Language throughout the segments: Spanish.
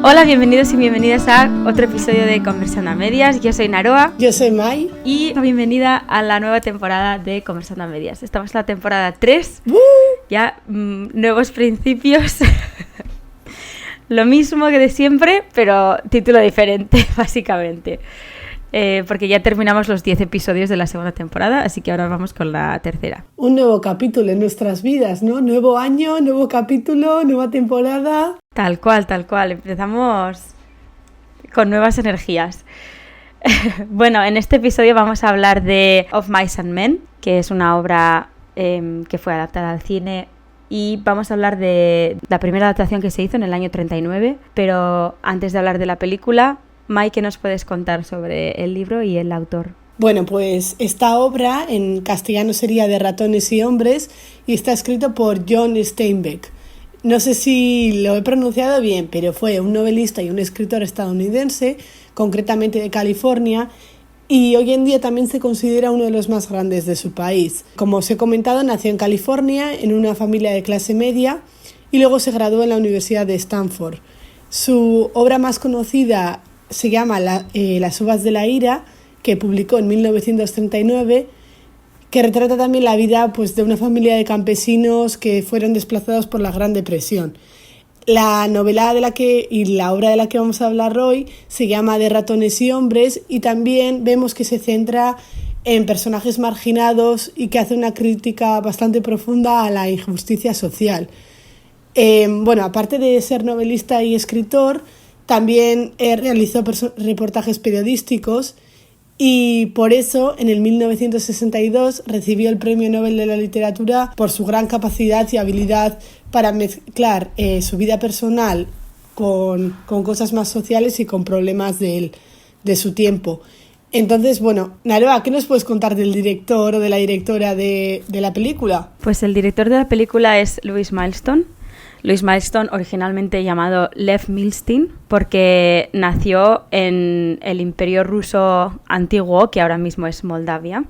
Hola, bienvenidos y bienvenidas a otro episodio de Conversando a Medias. Yo soy Naroa. Yo soy Mai. Y bienvenida a la nueva temporada de Conversando a Medias. Estamos en la temporada 3. Ya nuevos principios. Lo mismo que de siempre, pero título diferente, básicamente. Porque ya terminamos los 10 episodios de la segunda temporada, así que ahora vamos con la tercera. Un nuevo capítulo en nuestras vidas, ¿no? Nuevo año, nuevo capítulo, nueva temporada. Tal cual. Empezamos con nuevas energías. Bueno, en este episodio vamos a hablar de Of Mice and Men, que es una obra que fue adaptada al cine. Y vamos a hablar de la primera adaptación que se hizo en el año 39. Pero antes de hablar de la película, Mai, ¿qué nos puedes contar sobre el libro y el autor? Bueno, pues esta obra en castellano sería De ratones y hombres y está escrito por John Steinbeck. No sé si lo he pronunciado bien, pero fue un novelista y un escritor estadounidense, concretamente de California, y hoy en día también se considera uno de los más grandes de su país. Como os he comentado, nació en California, en una familia de clase media, y luego se graduó en la Universidad de Stanford. Su obra más conocida se llama Las uvas de la ira, que publicó en 1939, que retrata también la vida pues, de una familia de campesinos que fueron desplazados por la Gran Depresión. La novela y la obra de la que vamos a hablar hoy se llama De ratones y hombres, y también vemos que se centra en personajes marginados y que hace una crítica bastante profunda a la injusticia social. Bueno, aparte de ser novelista y escritor, también realizó reportajes periodísticos y por eso en el 1962 recibió el Premio Nobel de la Literatura por su gran capacidad y habilidad para mezclar su vida personal con cosas más sociales y con problemas de su tiempo. Entonces, bueno, Naroa, ¿qué nos puedes contar del director o de la directora de la película? Pues el director de la película es Louis Milestone. Louis Milestone, originalmente llamado Lev Milstein, porque nació en el Imperio Ruso antiguo, que ahora mismo es Moldavia,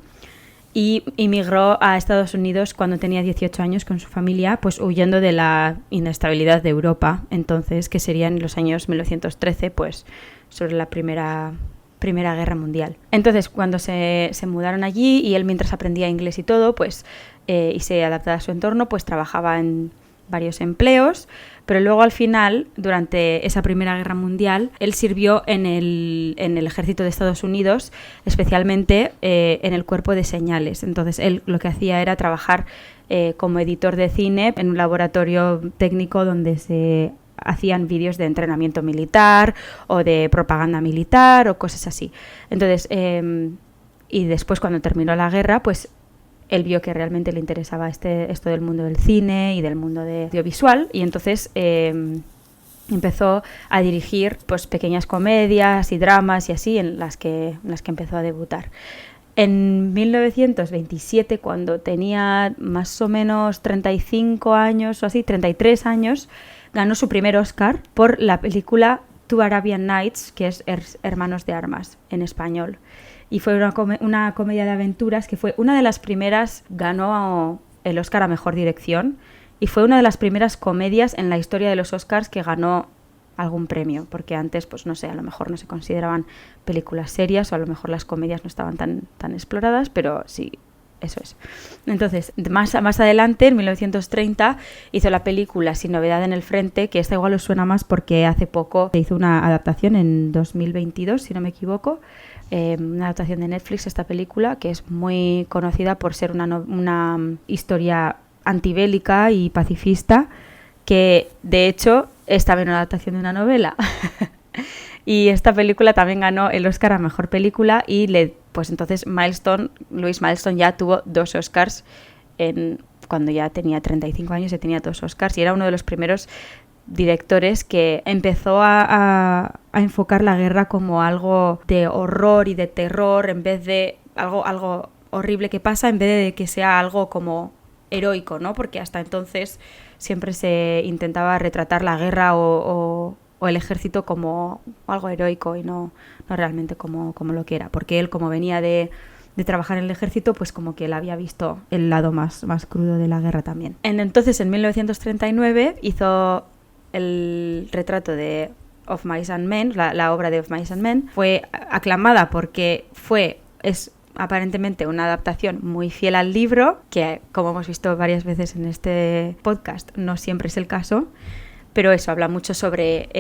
y emigró a Estados Unidos cuando tenía 18 años con su familia, pues huyendo de la inestabilidad de Europa, entonces, que serían los años 1913, pues sobre la Primera Guerra Mundial. Entonces, cuando se mudaron allí y él, mientras aprendía inglés y todo, pues y se adaptaba a su entorno, pues trabajaba en varios empleos, pero luego al final, durante esa Primera Guerra Mundial, él sirvió en el ejército de Estados Unidos, especialmente en el cuerpo de señales. Entonces él lo que hacía era trabajar como editor de cine en un laboratorio técnico donde se hacían vídeos de entrenamiento militar o de propaganda militar o cosas así. Entonces, y después cuando terminó la guerra, pues él vio que realmente le interesaba esto del mundo del cine y del mundo de audiovisual, y entonces empezó a dirigir pues pequeñas comedias y dramas y así en las que empezó a debutar. En 1927, cuando tenía más o menos 35 años o así, 33 años, ganó su primer Oscar por la película Two Arabian Nights, que es Hermanos de Armas en español. Y fue una comedia de aventuras que fue una de las primeras, ganó el Oscar a Mejor Dirección, y fue una de las primeras comedias en la historia de los Oscars que ganó algún premio, porque antes, pues no sé, a lo mejor no se consideraban películas serias o a lo mejor las comedias no estaban tan exploradas, pero sí, eso es. Entonces, más adelante, en 1930, hizo la película Sin novedad en el frente, que esta igual os suena más porque hace poco se hizo una adaptación en 2022, si no me equivoco, una adaptación de Netflix, esta película, que es muy conocida por ser una historia antibélica y pacifista, que de hecho es también una adaptación de una novela. Y esta película también ganó el Oscar a Mejor Película, y pues entonces Louis Milestone ya tuvo 2 Oscars cuando ya tenía 35 años, ya tenía 2 Oscars, y era uno de los primeros directores que empezó a enfocar la guerra como algo de horror y de terror, en vez de algo horrible que pasa, en vez de que sea algo como heroico, ¿no? Porque hasta entonces siempre se intentaba retratar la guerra o el ejército como algo heroico y no realmente como lo que era, porque él, como venía de trabajar en el ejército, pues como que él había visto el lado más crudo de la guerra también. Entonces, en 1939 hizo el retrato de Of Mice and Men, la obra de Of Mice and Men, fue aclamada porque es aparentemente una adaptación muy fiel al libro, que como hemos visto varias veces en este podcast, no siempre es el caso, pero eso habla mucho sobre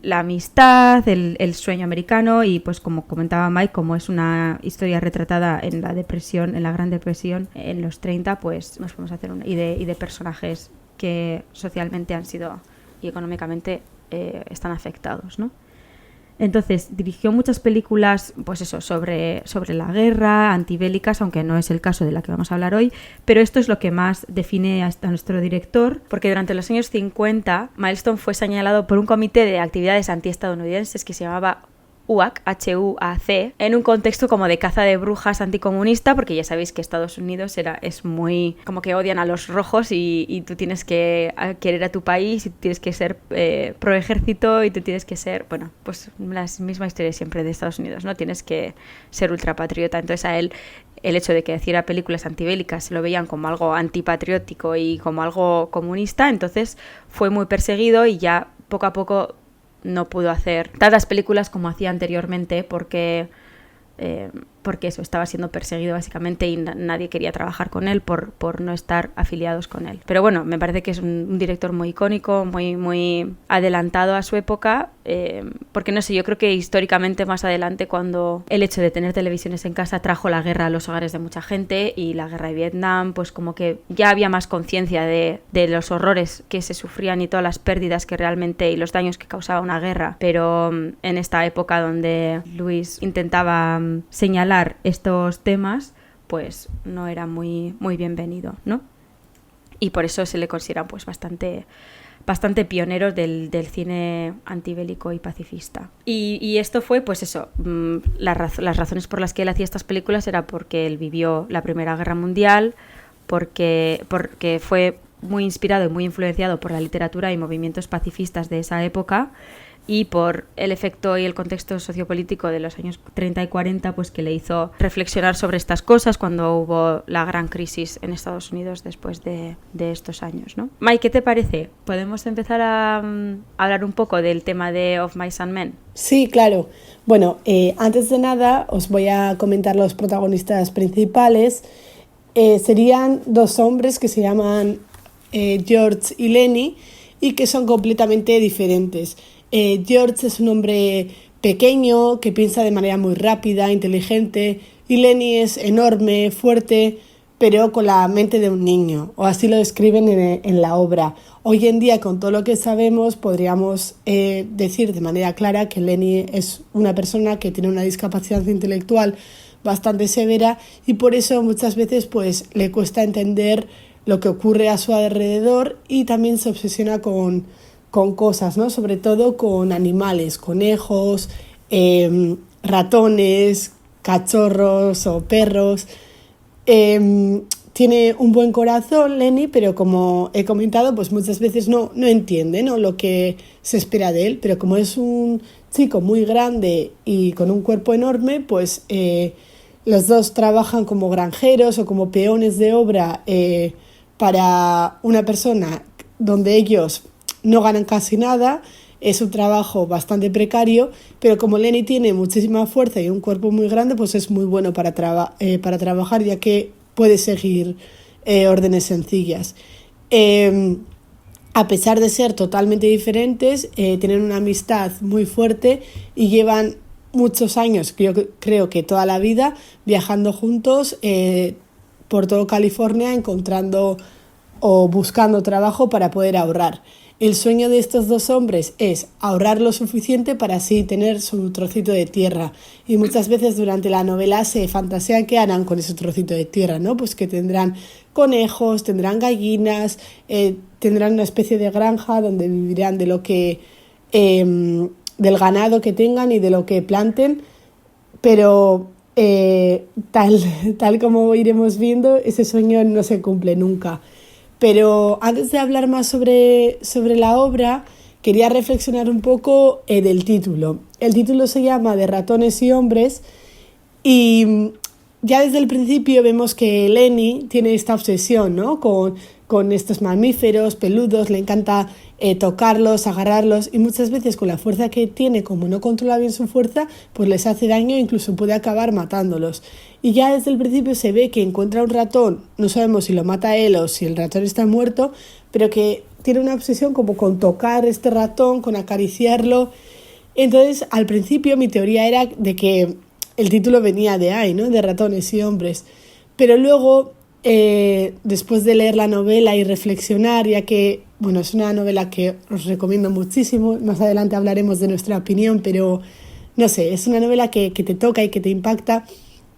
la amistad, el sueño americano y pues como comentaba Mike, como es una historia retratada en la depresión, en la Gran Depresión en los 30, pues nos podemos hacer y de personajes que socialmente han sido y económicamente están afectados, ¿no? Entonces dirigió muchas películas, pues eso, sobre la guerra, antibélicas, aunque no es el caso de la que vamos a hablar hoy, pero esto es lo que más define a nuestro director, porque durante los años 50 Milestone fue señalado por un comité de actividades antiestadounidenses que se llamaba UAC, HUAC, en un contexto como de caza de brujas anticomunista, porque ya sabéis que Estados Unidos es muy como que odian a los rojos y tú tienes que querer a tu país y tú tienes que ser pro ejército y tú tienes que ser, bueno, pues la misma historia siempre de Estados Unidos, ¿no? Tienes que ser ultrapatriota. Entonces a él el hecho de que hiciera películas antibélicas se lo veían como algo antipatriótico y como algo comunista, entonces fue muy perseguido y ya poco a poco no pudo hacer tantas películas como hacía anteriormente porque eso, estaba siendo perseguido básicamente y nadie quería trabajar con él por no estar afiliados con él. Pero bueno, me parece que es un director muy icónico, muy, muy adelantado a su época, porque no sé, yo creo que históricamente más adelante, cuando el hecho de tener televisiones en casa trajo la guerra a los hogares de mucha gente y la guerra de Vietnam, pues como que ya había más conciencia de los horrores que se sufrían y todas las pérdidas que realmente y los daños que causaba una guerra. Pero en esta época donde Lewis intentaba señalar estos temas, pues no era muy, muy bienvenido, ¿no? Y por eso se le considera pues bastante pionero del cine antibélico y pacifista. Y esto fue, pues eso, las razones por las que él hacía estas películas era porque él vivió la Primera Guerra Mundial, porque fue muy inspirado y muy influenciado por la literatura y movimientos pacifistas de esa época, y por el efecto y el contexto sociopolítico de los años 30 y 40, pues que le hizo reflexionar sobre estas cosas cuando hubo la gran crisis en Estados Unidos después de estos años, ¿no? Mike, ¿qué te parece? ¿Podemos empezar a hablar un poco del tema de Of Mice and Men? Sí, claro. Bueno, antes de nada os voy a comentar los protagonistas principales. Serían dos hombres que se llaman George y Lenny y que son completamente diferentes. George es un hombre pequeño que piensa de manera muy rápida, inteligente, y Lenny es enorme, fuerte, pero con la mente de un niño, o así lo describen en la obra. Hoy en día, con todo lo que sabemos, podríamos decir de manera clara que Lenny es una persona que tiene una discapacidad intelectual bastante severa y por eso muchas veces pues, le cuesta entender lo que ocurre a su alrededor y también se obsesiona con cosas, ¿no? Sobre todo con animales, conejos, ratones, cachorros o perros. Tiene un buen corazón Lenny, pero como he comentado, pues muchas veces no entiende, ¿no? Lo que se espera de él, pero como es un chico muy grande y con un cuerpo enorme, pues los dos trabajan como granjeros o como peones de obra para una persona donde ellos no ganan casi nada, es un trabajo bastante precario, pero como Lenny tiene muchísima fuerza y un cuerpo muy grande, pues es muy bueno para trabajar, ya que puede seguir órdenes sencillas. A pesar de ser totalmente diferentes, tienen una amistad muy fuerte y llevan muchos años, creo que toda la vida, viajando juntos por todo California, encontrando o buscando trabajo para poder ahorrar. El sueño de estos dos hombres es ahorrar lo suficiente para así tener su trocito de tierra. Y muchas veces durante la novela se fantasean qué harán con ese trocito de tierra, ¿no? Pues que tendrán conejos, tendrán gallinas, tendrán una especie de granja donde vivirán de lo que del ganado que tengan y de lo que planten. Pero tal como iremos viendo, ese sueño no se cumple nunca. Pero antes de hablar más sobre la obra, quería reflexionar un poco del título. El título se llama De ratones y hombres y ya desde el principio vemos que Lenny tiene esta obsesión, ¿no? Con estos mamíferos peludos, le encanta tocarlos, agarrarlos, y muchas veces con la fuerza que tiene, como no controla bien su fuerza, pues les hace daño e incluso puede acabar matándolos. Y ya desde el principio se ve que encuentra un ratón, no sabemos si lo mata él o si el ratón está muerto, pero que tiene una obsesión como con tocar este ratón, con acariciarlo. Entonces, al principio mi teoría era de que el título venía de ahí, ¿no? De ratones y hombres. Pero luego, después de leer la novela y reflexionar, ya que, bueno, es una novela que os recomiendo muchísimo, más adelante hablaremos de nuestra opinión, pero no sé, es una novela que te toca y que te impacta.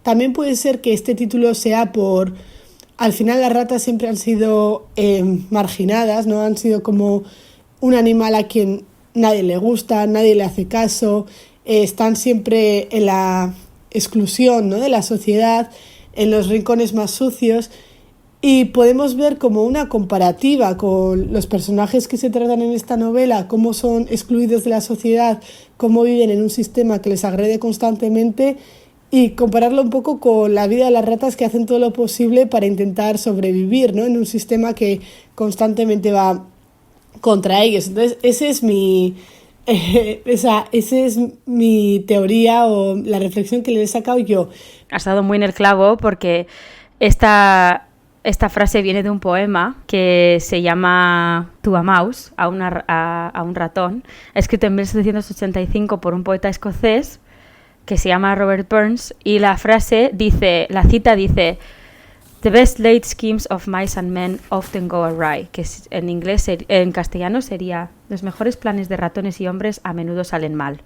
También puede ser que este título sea por... Al final las ratas siempre han sido marginadas, ¿no? Han sido como un animal a quien nadie le gusta, nadie le hace caso, están siempre en la exclusión, ¿no? De la sociedad, en los rincones más sucios, y podemos ver como una comparativa con los personajes que se tratan en esta novela, cómo son excluidos de la sociedad, cómo viven en un sistema que les agrede constantemente, y compararlo un poco con la vida de las ratas que hacen todo lo posible para intentar sobrevivir, ¿no? En un sistema que constantemente va contra ellos. Entonces, ese es mi teoría o la reflexión que le he sacado yo. Has dado muy en el clavo porque esta frase viene de un poema que se llama To a Mouse, a un ratón, escrito en 1785 por un poeta escocés que se llama Robert Burns, y la cita dice: "The best laid schemes of mice and men often go awry", que en castellano sería: "Los mejores planes de ratones y hombres a menudo salen mal".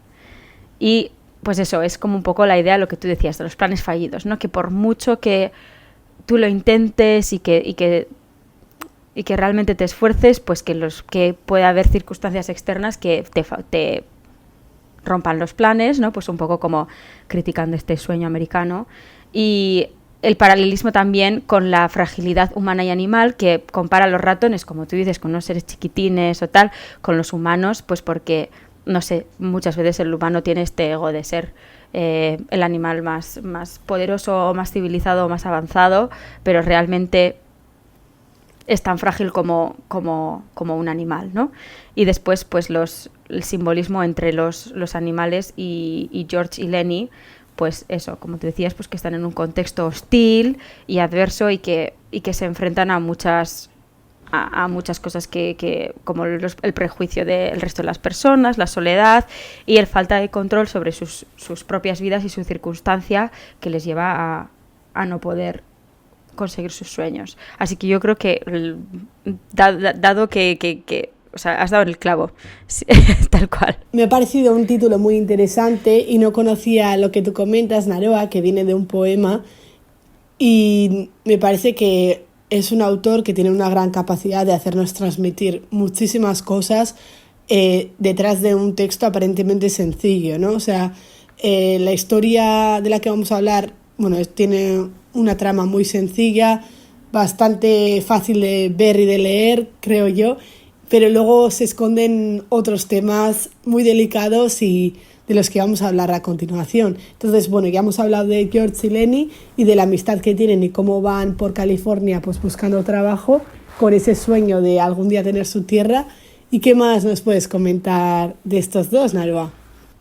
Y pues eso, es como un poco la idea de lo que tú decías, de los planes fallidos, ¿no? Que por mucho que tú lo intentes y que realmente te esfuerces, pues que puede haber circunstancias externas que te rompan los planes, ¿no? Pues un poco como criticando este sueño americano. Y el paralelismo también con la fragilidad humana y animal, que compara a los ratones, como tú dices, con unos seres chiquitines o tal, con los humanos, pues porque, no sé, muchas veces el humano tiene este ego de ser el animal más poderoso, más civilizado, más avanzado, pero realmente es tan frágil como un animal, ¿no? Y después, pues el simbolismo entre los animales y George y Lenny, pues eso, como te decías, pues que están en un contexto hostil y adverso y que se enfrentan a muchas cosas que como el prejuicio del resto de las personas, la soledad y el falta de control sobre sus propias vidas y su circunstancia, que les lleva a no poder conseguir sus sueños. Así que yo creo que dado que o sea, has dado el clavo, tal cual. Me ha parecido un título muy interesante y no conocía lo que tú comentas, Naroa, que viene de un poema, y me parece que es un autor que tiene una gran capacidad de hacernos transmitir muchísimas cosas detrás de un texto aparentemente sencillo, ¿no? O sea, la historia de la que vamos a hablar, bueno, tiene una trama muy sencilla, bastante fácil de ver y de leer, creo yo, pero luego se esconden otros temas muy delicados y de los que vamos a hablar a continuación. Entonces, bueno, ya hemos hablado de George y Lenny y de la amistad que tienen y cómo van por California pues buscando trabajo con ese sueño de algún día tener su tierra. ¿Y qué más nos puedes comentar de estos dos, Naroa?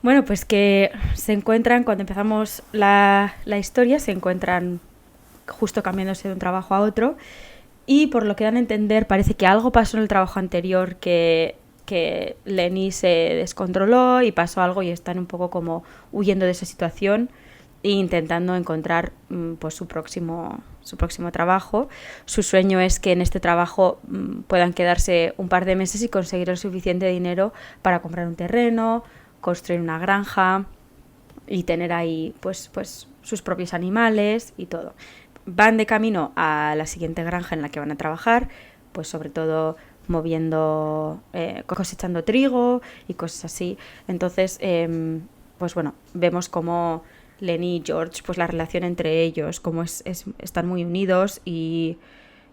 Bueno, pues que se encuentran, cuando empezamos la historia, se encuentran justo cambiándose de un trabajo a otro, y por lo que dan a entender parece que algo pasó en el trabajo anterior, que Lenny se descontroló y pasó algo y están un poco como huyendo de esa situación e intentando encontrar pues su próximo trabajo. Su sueño es que en este trabajo puedan quedarse un par de meses y conseguir el suficiente dinero para comprar un terreno, construir una granja y tener ahí pues sus propios animales y todo. Van de camino a la siguiente granja en la que van a trabajar, pues sobre todo cosechando trigo y cosas así. Entonces, pues bueno, vemos cómo Lenny y George, pues la relación entre ellos, cómo están muy unidos y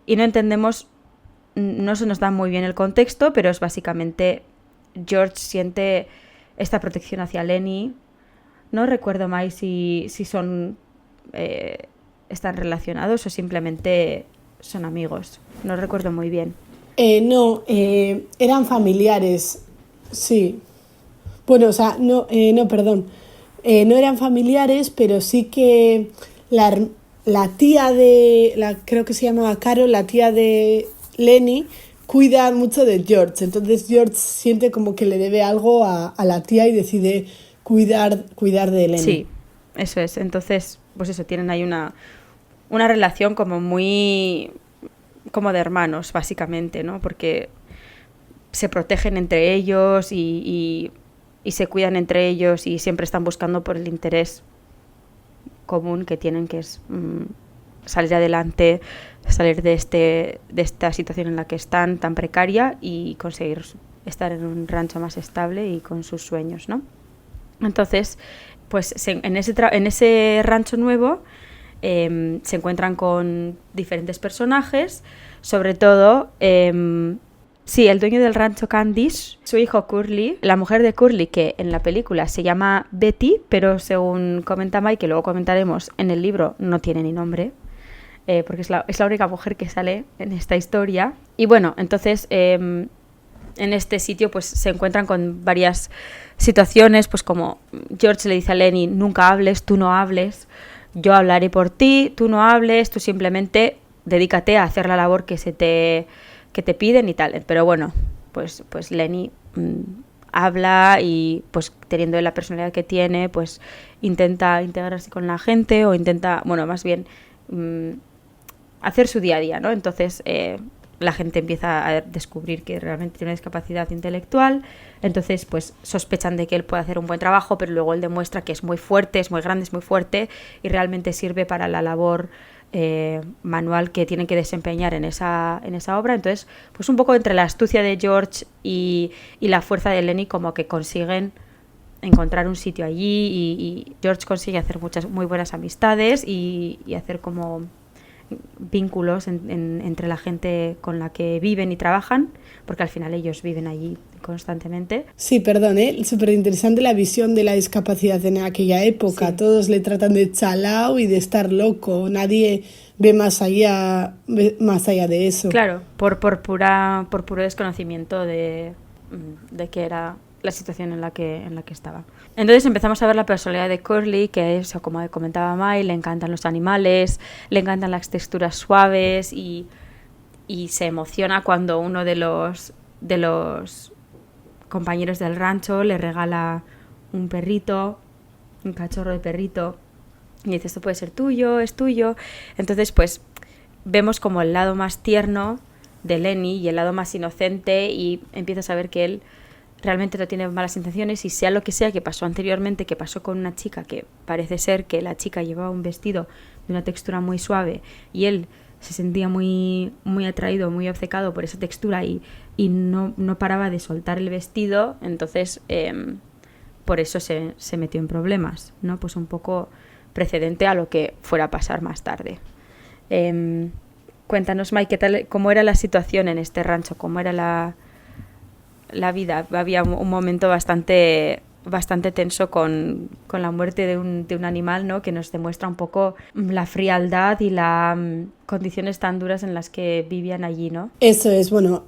no entendemos, no se nos da muy bien el contexto, pero es básicamente George siente esta protección hacia Lenny. No recuerdo más si son están relacionados o simplemente son amigos. No recuerdo muy bien. No, eran familiares, sí. Bueno, o sea, no, perdón. No eran familiares, pero sí que la tía creo que se llamaba Carol, la tía de Lenny, cuida mucho de George. Entonces George siente como que le debe algo a la tía y decide cuidar de Lenny. Sí, eso es. Entonces, pues eso, tienen ahí una relación como muy... como de hermanos, básicamente, ¿no? Porque se protegen entre ellos y se cuidan entre ellos y siempre están buscando por el interés común que tienen, que es salir adelante, salir de esta situación en la que están tan precaria y conseguir estar en un rancho más estable y con sus sueños, ¿no? Entonces, pues en ese rancho nuevo se encuentran con diferentes personajes, sobre todo sí, el dueño del rancho Candice, su hijo Curly, la mujer de Curly, que en la película se llama Betty, pero según comenta Mike, que luego comentaremos, en el libro no tiene ni nombre, porque es la única mujer que sale en esta historia. Y bueno, entonces en este sitio pues se encuentran con varias situaciones, pues como George le dice a Lenny, nunca hables, tú no hables, yo hablaré por ti, tú no hables, tú simplemente dedícate a hacer la labor que te piden y tal. Pero bueno, pues Lenny habla y pues teniendo la personalidad que tiene, pues intenta integrarse con la gente o intenta, bueno, más bien hacer su día a día, ¿no? Entonces la gente empieza a descubrir que realmente tiene una discapacidad intelectual, entonces pues sospechan de que él puede hacer un buen trabajo, pero luego él demuestra que es muy fuerte, es muy grande, es muy fuerte y realmente sirve para la labor manual que tienen que desempeñar en esa obra. Entonces, pues un poco entre la astucia de George y la fuerza de Lenny como que consiguen encontrar un sitio allí y George consigue hacer muchas muy buenas amistades y hacer como vínculos entre la gente con la que viven y trabajan, porque al final ellos viven allí constantemente. Sí, perdón, súper interesante la visión de la discapacidad en aquella época. Sí. Todos le tratan de chalao y de estar loco. Nadie ve más allá de eso. Claro, por puro desconocimiento de que era la situación en la que estaba. Entonces empezamos a ver la personalidad de Curly, que es, como comentaba Mai, le encantan los animales, le encantan las texturas suaves y se emociona cuando uno de los compañeros del rancho le regala un perrito, un cachorro de perrito, y dice, esto puede ser tuyo, es tuyo. Entonces pues vemos como el lado más tierno de Lenny y el lado más inocente, y empiezas a ver que él realmente no tiene malas intenciones, y sea lo que sea que pasó anteriormente, que pasó con una chica que parece ser que la chica llevaba un vestido de una textura muy suave y él se sentía muy, muy atraído, muy obcecado por esa textura y no paraba de soltar el vestido, entonces por eso se metió en problemas, ¿no? Pues un poco precedente a lo que fuera a pasar más tarde. Cuéntanos, Mike, ¿cómo era la situación en este rancho? ¿Cómo era la vida? Había un momento bastante tenso con la muerte de un animal, ¿no? Que nos demuestra un poco la frialdad y las condiciones tan duras en las que vivían allí, ¿no? Eso es, bueno,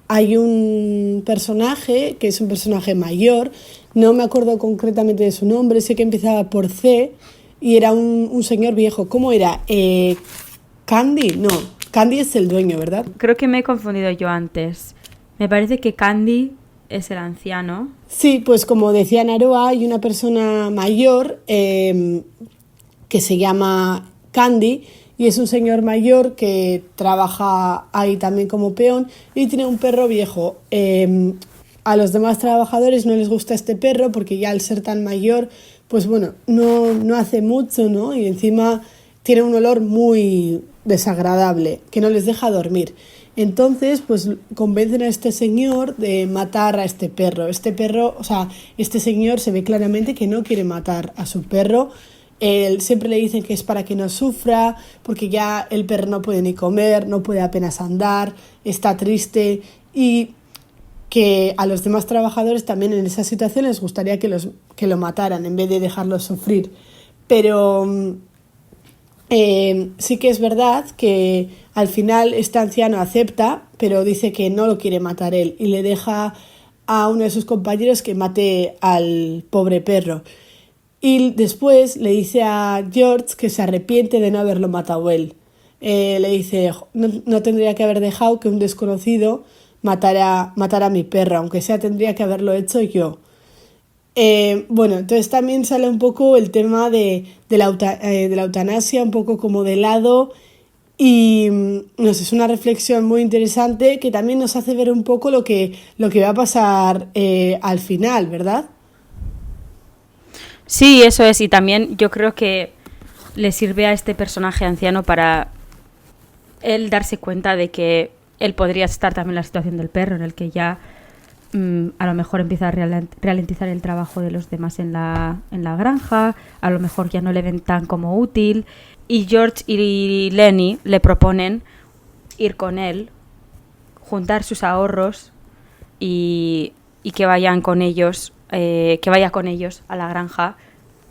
hay un personaje que es un personaje mayor, no me acuerdo concretamente de su nombre, sé que empezaba por C y era un señor viejo. ¿Cómo era? ¿Candy? No, Candy es el dueño, ¿verdad? Creo que me he confundido yo antes. Me parece que Candy es el anciano. Sí, pues como decía Naroa, hay una persona mayor que se llama Candy y es un señor mayor que trabaja ahí también como peón y tiene un perro viejo. A los demás trabajadores no les gusta este perro porque ya al ser tan mayor, pues bueno, no hace mucho, ¿no? Y encima tiene un olor muy desagradable que no les deja dormir. Entonces, pues convencen a este señor de matar a este perro. Este señor se ve claramente que no quiere matar a su perro. Él siempre le dicen que es para que no sufra, porque ya el perro no puede ni comer, no puede apenas andar, está triste, y que a los demás trabajadores también en esa situación les gustaría que lo mataran en vez de dejarlo sufrir. Pero Sí que es verdad que al final este anciano acepta, pero dice que no lo quiere matar él y le deja a uno de sus compañeros que mate al pobre perro. Y después le dice a George que se arrepiente de no haberlo matado él. Le dice, no tendría que haber dejado que un desconocido matara a mi perro, aunque sea tendría que haberlo hecho yo. Bueno, entonces también sale un poco el tema de la eutanasia, un poco como de lado, y no sé, es una reflexión muy interesante que también nos hace ver un poco lo que va a pasar al final, ¿verdad? Sí, eso es, y también yo creo que le sirve a este personaje anciano para él darse cuenta de que él podría estar también en la situación del perro, en el que ya a lo mejor empieza a ralentizar el trabajo de los demás en la granja, a lo mejor ya no le ven tan como útil, y George y Lenny le proponen ir con él, juntar sus ahorros y que vayan con ellos, que vaya con ellos a la granja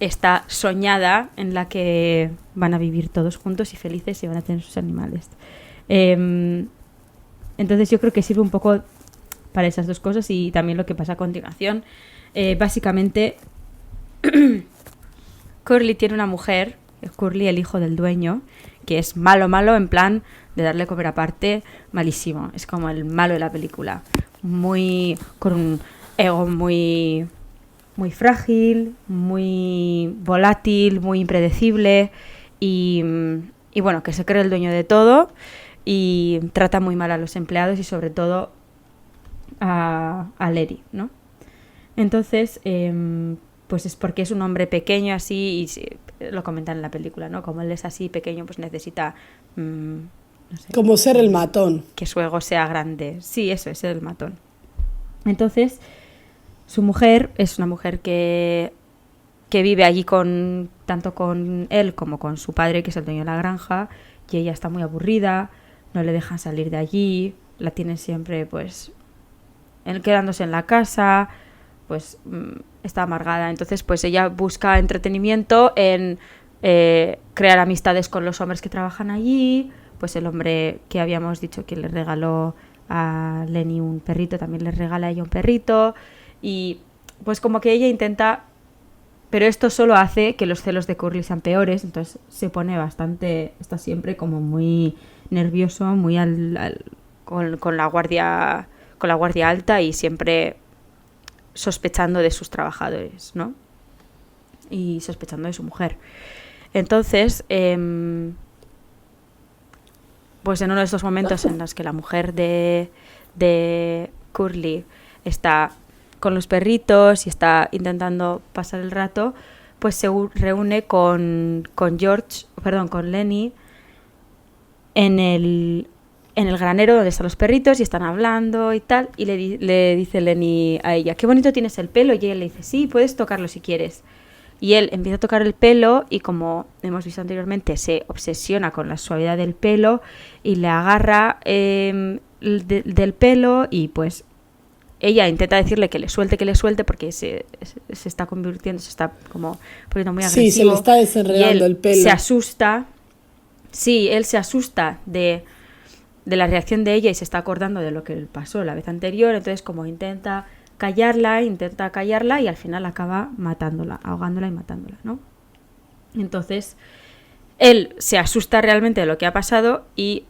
esta soñada en la que van a vivir todos juntos y felices y van a tener sus animales. Entonces yo creo que sirve un poco para esas dos cosas y también lo que pasa a continuación. Básicamente, Curly tiene una mujer, Curly, el hijo del dueño, que es malo en plan de darle comer aparte, malísimo. Es como el malo de la película. Con un ego muy frágil, muy volátil, muy impredecible y bueno, que se cree el dueño de todo y trata muy mal a los empleados y sobre todo a Larry, ¿no? Entonces, pues es porque es un hombre pequeño así y lo comentan en la película, ¿no? Como él es así pequeño, pues necesita no sé, como ser el matón. Que su ego sea grande. Sí, eso es ser el matón. Entonces, su mujer es una mujer que vive allí tanto con él como con su padre, que es el dueño de la granja, y ella está muy aburrida, no le dejan salir de allí, la tienen siempre pues quedándose en la casa, pues está amargada. Entonces pues ella busca entretenimiento en crear amistades con los hombres que trabajan allí, pues el hombre que habíamos dicho que le regaló a Lenny un perrito, también le regala a ella un perrito, y pues como que ella intenta, pero esto solo hace que los celos de Curly sean peores, entonces se pone bastante, está siempre como muy nervioso, muy con la guardia alta y siempre sospechando de sus trabajadores, ¿no? Y sospechando de su mujer. Entonces, pues en uno de estos momentos en los que la mujer de Curly está con los perritos y está intentando pasar el rato, pues se reúne con Lenny en el granero donde están los perritos y están hablando y tal, y le dice Lenny a ella, qué bonito tienes el pelo, y ella le dice, sí, puedes tocarlo si quieres. Y él empieza a tocar el pelo y, como hemos visto anteriormente, se obsesiona con la suavidad del pelo y le agarra del pelo, y pues ella intenta decirle que le suelte porque se está convirtiendo, se está como poniendo muy agresivo. Sí, se le está desenredando el pelo. Se asusta. Sí, él se asusta de la reacción de ella y se está acordando de lo que pasó la vez anterior. Entonces, como intenta callarla y al final acaba matándola, ahogándola y matándola, ¿no? Entonces, él se asusta realmente de lo que ha pasado y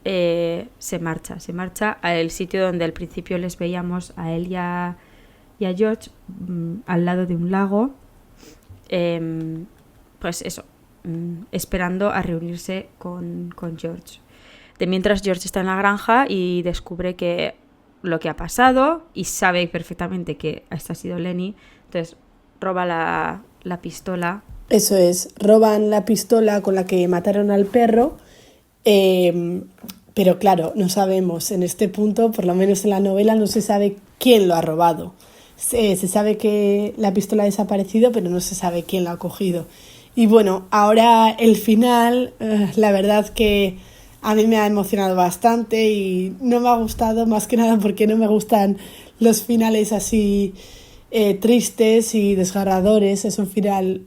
se marcha al sitio donde al principio les veíamos a él y a George, al lado de un lago, pues eso, esperando a reunirse con George. De mientras, George está en la granja y descubre que lo que ha pasado y sabe perfectamente que esta ha sido Lenny, entonces roba la pistola. Eso es, roban la pistola con la que mataron al perro, pero claro, no sabemos, en este punto, por lo menos en la novela, no se sabe quién lo ha robado. Se sabe que la pistola ha desaparecido, pero no se sabe quién la ha cogido. Y bueno, ahora el final, la verdad que a mí me ha emocionado bastante y no me ha gustado, más que nada porque no me gustan los finales así tristes y desgarradores. Es un final,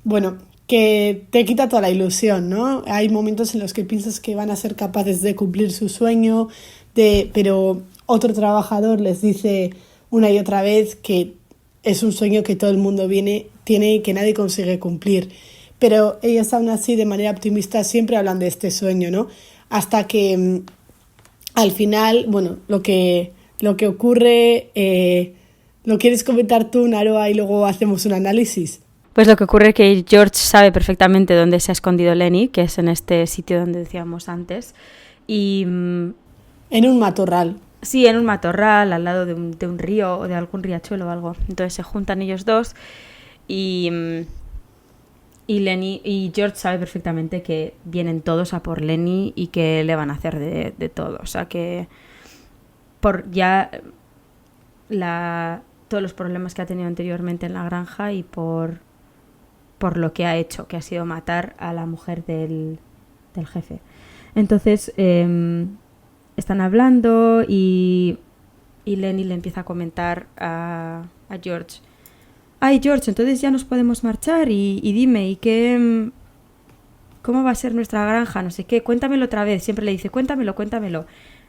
bueno, que te quita toda la ilusión, ¿no? Hay momentos en los que piensas que van a ser capaces de cumplir su sueño, pero otro trabajador les dice una y otra vez que es un sueño que todo el mundo tiene y que nadie consigue cumplir. Pero ellos aún así, de manera optimista, siempre hablan de este sueño, ¿no? Hasta que al final, bueno, lo que ocurre, ¿lo quieres comentar tú, Naroa, y luego hacemos un análisis? Pues lo que ocurre es que George sabe perfectamente dónde se ha escondido Lenny, que es en este sitio donde decíamos antes, y... En un matorral. Sí, en un matorral, al lado de un río o de algún riachuelo o algo. Entonces se juntan ellos dos y Lenny y George sabe perfectamente que vienen todos a por Lenny y que le van a hacer de todo. O sea que por ya todos los problemas que ha tenido anteriormente en la granja y por lo que ha hecho, que ha sido matar a la mujer del jefe. Entonces están hablando y Lenny le empieza a comentar a George: ay, George, entonces ya nos podemos marchar y dime, ¿y qué, cómo va a ser nuestra granja? No sé qué, cuéntamelo otra vez. Siempre le dice, cuéntamelo.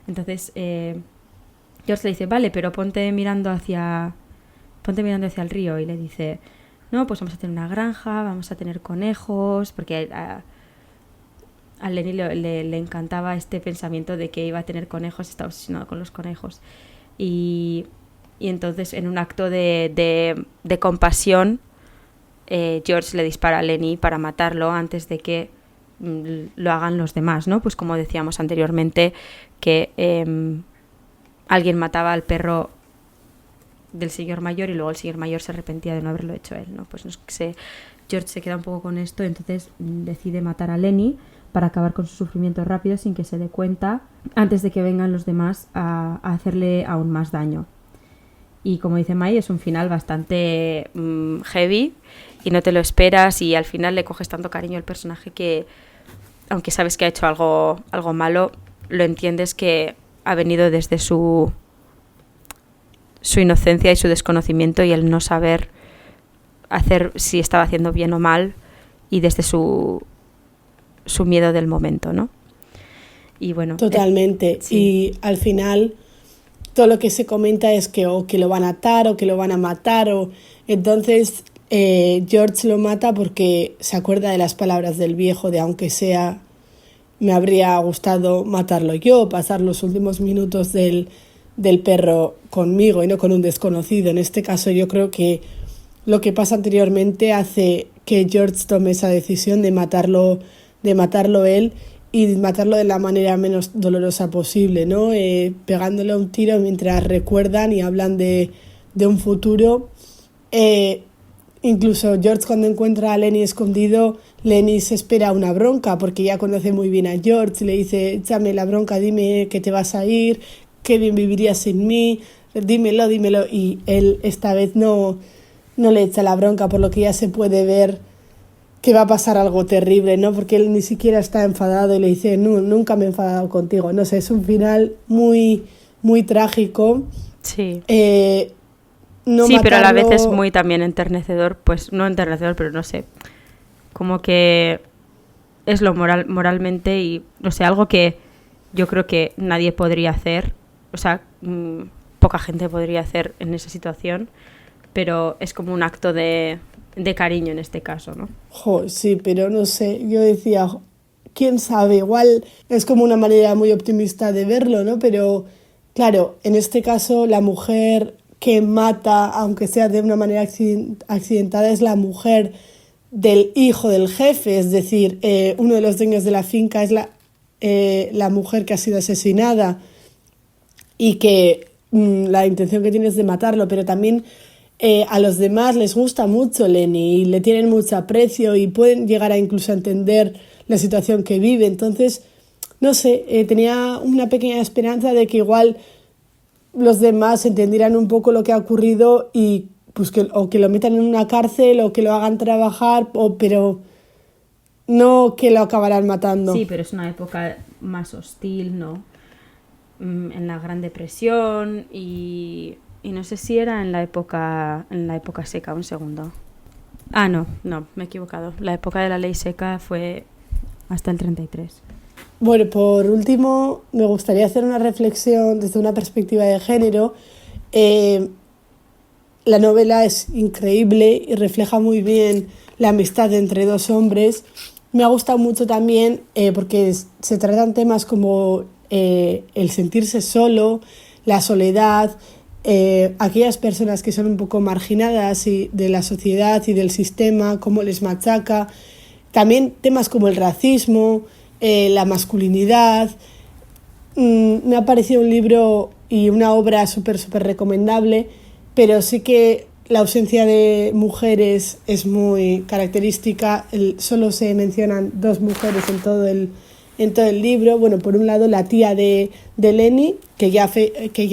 Entonces George le dice, vale, pero ponte mirando hacia el río. Y le dice, no, pues vamos a tener una granja, vamos a tener conejos, porque a Lenny le encantaba este pensamiento de que iba a tener conejos, estaba obsesionado con los conejos. Y entonces, en un acto de compasión, George le dispara a Lenny para matarlo antes de que lo hagan los demás, ¿no? Pues como decíamos anteriormente, que alguien mataba al perro del señor mayor y luego el señor mayor se arrepentía de no haberlo hecho él, ¿no? Pues no sé, George se queda un poco con esto, entonces decide matar a Lenny para acabar con su sufrimiento rápido sin que se dé cuenta, antes de que vengan los demás a hacerle aún más daño. Y como dice Mai, es un final bastante heavy y no te lo esperas, y al final le coges tanto cariño al personaje que, aunque sabes que ha hecho algo malo, lo entiendes que ha venido desde su inocencia y su desconocimiento y el no saber hacer si estaba haciendo bien o mal, y desde su miedo del momento, ¿no? Y bueno, totalmente. Sí. Y al final todo lo que se comenta es que o que lo van a atar o que lo van a matar, o entonces George lo mata porque se acuerda de las palabras del viejo de aunque sea me habría gustado matarlo yo, pasar los últimos minutos del perro conmigo y no con un desconocido. En este caso yo creo que lo que pasa anteriormente hace que George tome esa decisión de matarlo él, y matarlo de la manera menos dolorosa posible, ¿no? Pegándole un tiro mientras recuerdan y hablan de un futuro. Incluso George, cuando encuentra a Lenny escondido, Lenny se espera una bronca porque ya conoce muy bien a George, le dice, échame la bronca, dime que te vas a ir, qué bien vivirías sin mí, dímelo, y él esta vez no le echa la bronca, por lo que ya se puede ver que va a pasar algo terrible, ¿no? Porque él ni siquiera está enfadado y le dice, no, nunca me he enfadado contigo. No sé, es un final muy, muy trágico. Sí. No sí, matarlo... pero a la vez es muy también enternecedor, pues no enternecedor, pero no sé, como que es lo moralmente y, no sé, algo que yo creo que nadie podría hacer, o sea, poca gente podría hacer en esa situación, pero es como un acto de cariño en este caso, ¿no? Sí, pero no sé, yo decía, quién sabe, igual es como una manera muy optimista de verlo, ¿no? Pero claro, en este caso la mujer que mata, aunque sea de una manera accidentada, es la mujer del hijo del jefe, es decir, uno de los dueños de la finca es la mujer que ha sido asesinada y que la intención que tiene es de matarlo, pero también a los demás les gusta mucho Lenny y le tienen mucho aprecio y pueden llegar a incluso a entender la situación que vive. Entonces, no sé, tenía una pequeña esperanza de que igual los demás entendieran un poco lo que ha ocurrido y pues que lo metan en una cárcel o que lo hagan trabajar, pero no que lo acabarán matando. Sí, pero es una época más hostil, ¿no? En la Gran Depresión y no sé si era en la época seca. Un segundo. Ah, no, me he equivocado. La época de la ley seca fue hasta el 33. Bueno, por último, me gustaría hacer una reflexión desde una perspectiva de género. Eh, la novela es increíble y refleja muy bien la amistad entre dos hombres. Me ha gustado mucho también porque se tratan temas como el sentirse solo, la soledad, aquellas personas que son un poco marginadas de la sociedad y del sistema, cómo les machaca. También temas como el racismo, la masculinidad. Me ha parecido un libro y una obra súper recomendable, pero sí que la ausencia de mujeres es muy característica. Solo se mencionan 2 mujeres en todo el libro. Bueno, por un lado la tía de Lenny, que ya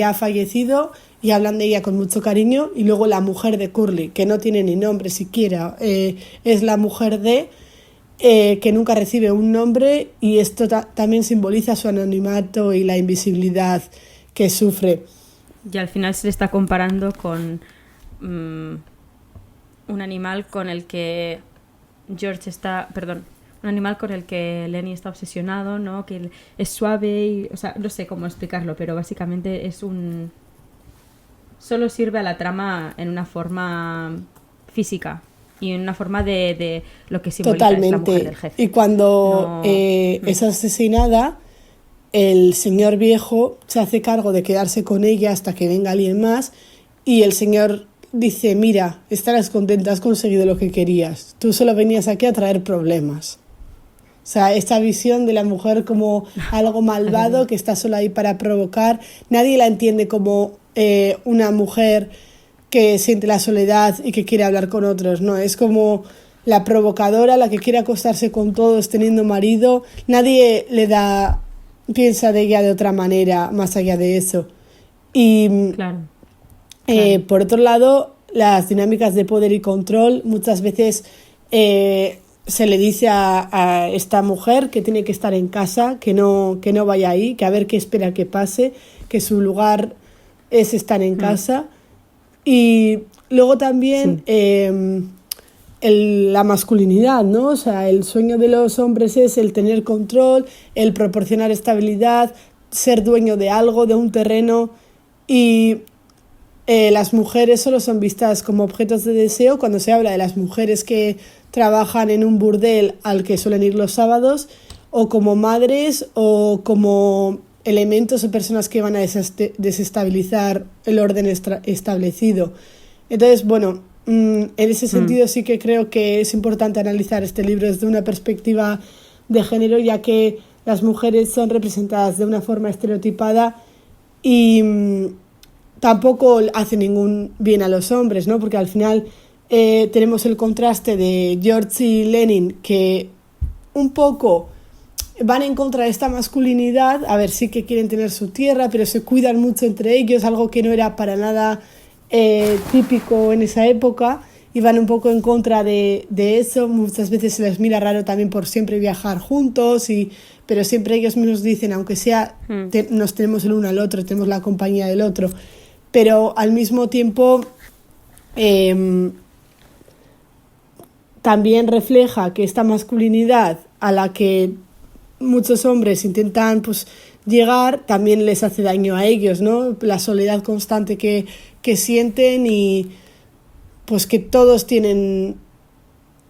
ha fallecido y hablan de ella con mucho cariño, y luego la mujer de Curly, que no tiene ni nombre siquiera. Es la mujer que nunca recibe un nombre, y esto también simboliza su anonimato y la invisibilidad que sufre. Y al final se le está comparando con un animal con el que un animal con el que Lenny está obsesionado, ¿no? Que es suave y, o sea, no sé cómo explicarlo, pero básicamente solo sirve a la trama en una forma física y en una forma de lo que simboliza es la mujer del jefe. Y cuando es asesinada, el señor viejo se hace cargo de quedarse con ella hasta que venga alguien más, y el señor dice: mira, estarás contenta, has conseguido lo que querías, tú solo venías aquí a traer problemas. O sea, esta visión de la mujer como algo malvado que está solo ahí para provocar. Nadie la entiende como una mujer que siente la soledad y que quiere hablar con otros, no, es como la provocadora, la que quiere acostarse con todos teniendo marido. Nadie piensa de ella de otra manera más allá de eso. Y claro. Por otro lado, las dinámicas de poder y control. Muchas veces se le dice a esta mujer que tiene que estar en casa, que no vaya ahí, que a ver qué espera que pase, que su lugar es estar en casa. Y luego también la masculinidad, ¿no? O sea, el sueño de los hombres es el tener control, el proporcionar estabilidad, ser dueño de algo, de un terreno, y las mujeres solo son vistas como objetos de deseo cuando se habla de las mujeres que trabajan en un burdel al que suelen ir los sábados, o como madres, o como elementos o personas que van a desestabilizar el orden establecido. Entonces, bueno, en ese sentido sí que creo que es importante analizar este libro desde una perspectiva de género, ya que las mujeres son representadas de una forma estereotipada y tampoco hace ningún bien a los hombres, ¿no? Porque al final tenemos el contraste de George y Lenin, que un poco van en contra de esta masculinidad. A ver, sí que quieren tener su tierra, pero se cuidan mucho entre ellos, algo que no era para nada típico en esa época, y van un poco en contra de eso. Muchas veces se les mira raro también por siempre viajar juntos, pero siempre ellos mismos dicen, aunque sea nos tenemos el uno al otro, tenemos la compañía del otro. Pero al mismo tiempo también refleja que esta masculinidad a la que muchos hombres intentan pues llegar también les hace daño a ellos, ¿no? La soledad constante que sienten, y pues que todos tienen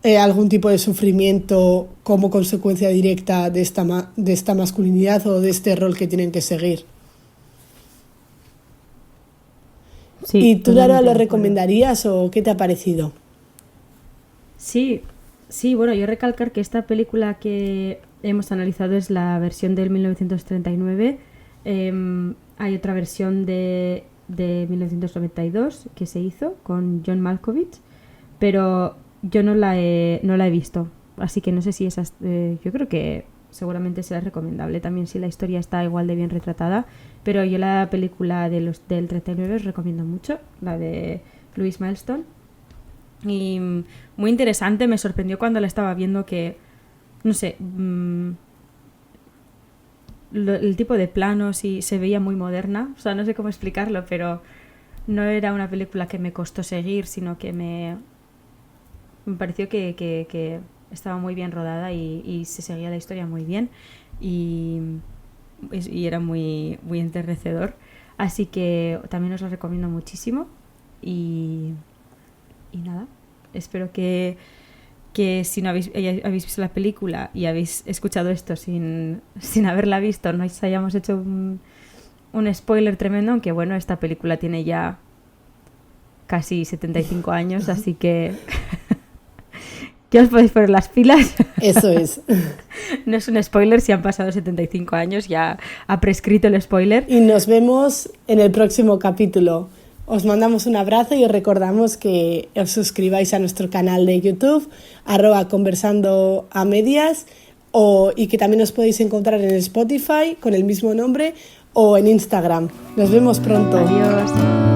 algún tipo de sufrimiento como consecuencia directa de esta masculinidad o de este rol que tienen que seguir. Sí, ¿y tú, Lara, lo recomendarías o qué te ha parecido? Sí, bueno, yo recalcar que esta película que hemos analizado es la versión del 1939. Hay otra versión de 1992 que se hizo con John Malkovich, pero yo no la he visto, así que no sé si esas yo creo que seguramente será recomendable también si la historia está igual de bien retratada, pero yo la película del 39 os recomiendo mucho, la de Louis Milestone, y muy interesante. Me sorprendió cuando la estaba viendo que, no sé, el tipo de planos y se veía muy moderna, o sea, no sé cómo explicarlo, pero no era una película que me costó seguir, sino que Me pareció que estaba muy bien rodada y se seguía la historia muy bien y era muy, muy enternecedor. Así que también os lo recomiendo muchísimo y nada, espero que si no habéis visto la película y habéis escuchado esto sin haberla visto, no os hayamos hecho un spoiler tremendo, aunque bueno, esta película tiene ya casi 75 años, así que ya os podéis poner las pilas. Eso es. No es un spoiler, si han pasado 75 años ya ha prescrito el spoiler. Y nos vemos en el próximo capítulo. Os mandamos un abrazo y os recordamos que os suscribáis a nuestro canal de YouTube, @conversandoamedias, y que también os podéis encontrar en Spotify con el mismo nombre o en Instagram. Nos vemos pronto. Adiós.